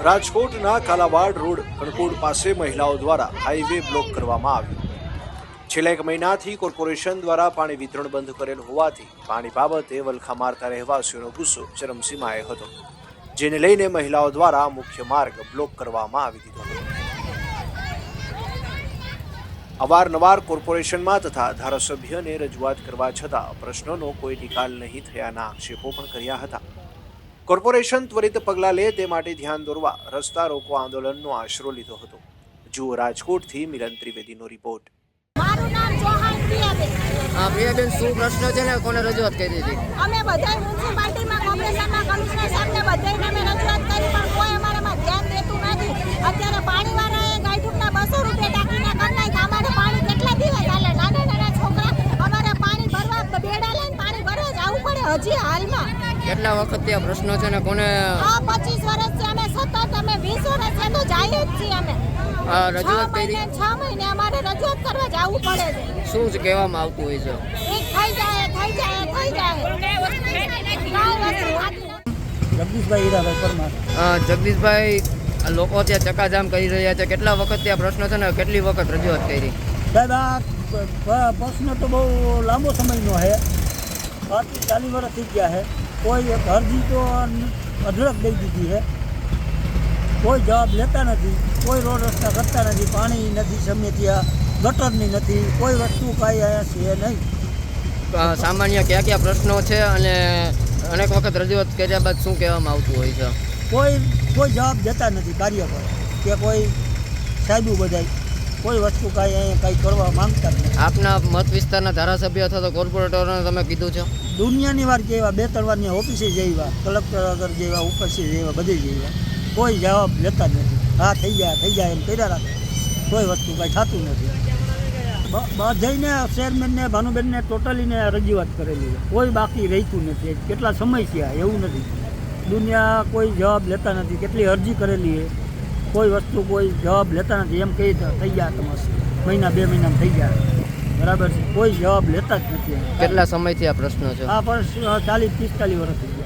રાજકોટના કાલાવાડ રોડ કણકોડ પાસે મહિલાઓ દ્વારા હાઈવે બ્લોક કરવામાં આવ્યો। છેલ્લા એક મહિનાથી કોર્પોરેશન દ્વારા પાણી વિતરણ બંધ કરેલ હોવાથી પાણી બાબતે વલખા મારતા રહેવાસીઓનો ગુસ્સો ચરમસીમાએ હતો, જેને લઈને મહિલાઓ દ્વારા મુખ્ય માર્ગ બ્લોક કરવામાં આવી દીધો હતો। અવારનવાર કોર્પોરેશનમાં તથા ધારાસભ્યને રજૂઆત કરવા છતાં પ્રશ્નોનો કોઈ નિકાલ નહીં થયાના આક્ષેપો પણ કર્યા હતા। કોર્પોરેશન ત્વરિત પગલાં લે તે માટે ધ્યાન દોરવા રસ્તા રોકો આંદોલનનો આશરો લીધો હતો। જુઓ રાજકોટથી મિલન ત્રિવેદીનો રિપોર્ટ। મારું નામ ચૌહાણ પ્રિયાબેન। પ્રિયાબેન, શું પ્રશ્ન છે ને કોને રજૂઆત કરી હતી? અમે બધાય મ્યુનિસિપાલિટીમાં કોર્પોરેશનના કમિશનર સાહેબને બધાયને અમે રજૂઆત કરી, પણ કોઈ અમારામાં ધ્યાન દેતું નથી। અત્યારે પાણીવાળાએ ગાયઠુકના 200 રૂપિયા ટાંકીના કરી નાખ્યા। અમારે પાણી કેટલા દિવસ હાલે? નાના નાના છોકરા અમારે પાણી ભરવા બેડા લઈને પાણી ભરવા જવું પડે હજી હાલમાં। કેટલા વખત ત્યાં પ્રશ્નો છે ને કોને? 25 વર્ષથી અમે સતત 20 વર્ષથી તો જાય જ છીએ અમે। રજૂઆત કરી? 6 મહિને અમારે રજૂઆત કરવા જવું પડે છે। શું જ કહેવામાં આવતું હોય છે? થઈ જાય જગદીશભાઈ હીરાભાઈ પરમાર। જગદીશભાઈ, આ લોકો ત્યાં ચક્કાજામ કરી રહ્યા છે, કેટલા વખત ત્યાં પ્રશ્નો છે ને કેટલી વખત રજૂઆત કરી? સાહેબ, આ પ્રશ્ન તો બહુ લાંબો સમયનો છે, 40 વર્ષ થઈ ગયા છે। કોઈ એક અરજી તો અઢળક દઈ દીધી છે, કોઈ જવાબ લેતા નથી, કોઈ રોડ રસ્તા કરતા નથી, પાણી નથી, સમય ત્યાં ગટરની નથી, કોઈ વસ્તુ કાંઈ અહીંયા છે નહીં। સામાન્ય કયા કયા પ્રશ્નો છે અને અનેક વખત રજૂઆત કર્યા બાદ શું કહેવામાં આવતું હોય છે? કોઈ જવાબ દેતા નથી કાર્ય પર, કે કોઈ સાહેબો બધાય કોઈ વસ્તુ કાંઈ અહીંયા કાંઈ કરવા માંગતા જ નથી। આપના મત વિસ્તારના ધારાસભ્ય અથવા તો કોર્પોરેટરોને તમે કીધું છે? દુનિયાની વાર જેવા 2-3 વારની ઓફિસે જેવા, કલેક્ટર આગળ જેવા, ઉપરથી જેવા, બધે જેવા, કોઈ જવાબ લેતા જ નથી। હા, થઈ જાય એમ કર્યા રાખે, કોઈ વસ્તુ કાંઈ થતું નથી। બધાને ચેરમેનને, ભાનુબેનને ટોટલીને રજૂઆત કરેલી છે, કોઈ બાકી રહેતું નથી। કેટલા સમય થયા એવું નથી, દુનિયા કોઈ જવાબ લેતા નથી। કેટલી અરજી કરેલી છે, કોઈ વસ્તુ કોઈ જવાબ લેતા નથી। એમ કહી થઈ ગયા તમારે મહિના 2 મહિનામાં થઈ ગયા, બરાબર છે, કોઈ જવાબ લેતા જ નથી। કેટલા સમયથી આ પ્રશ્નો છે? આ પણ 40-45 વર્ષથી।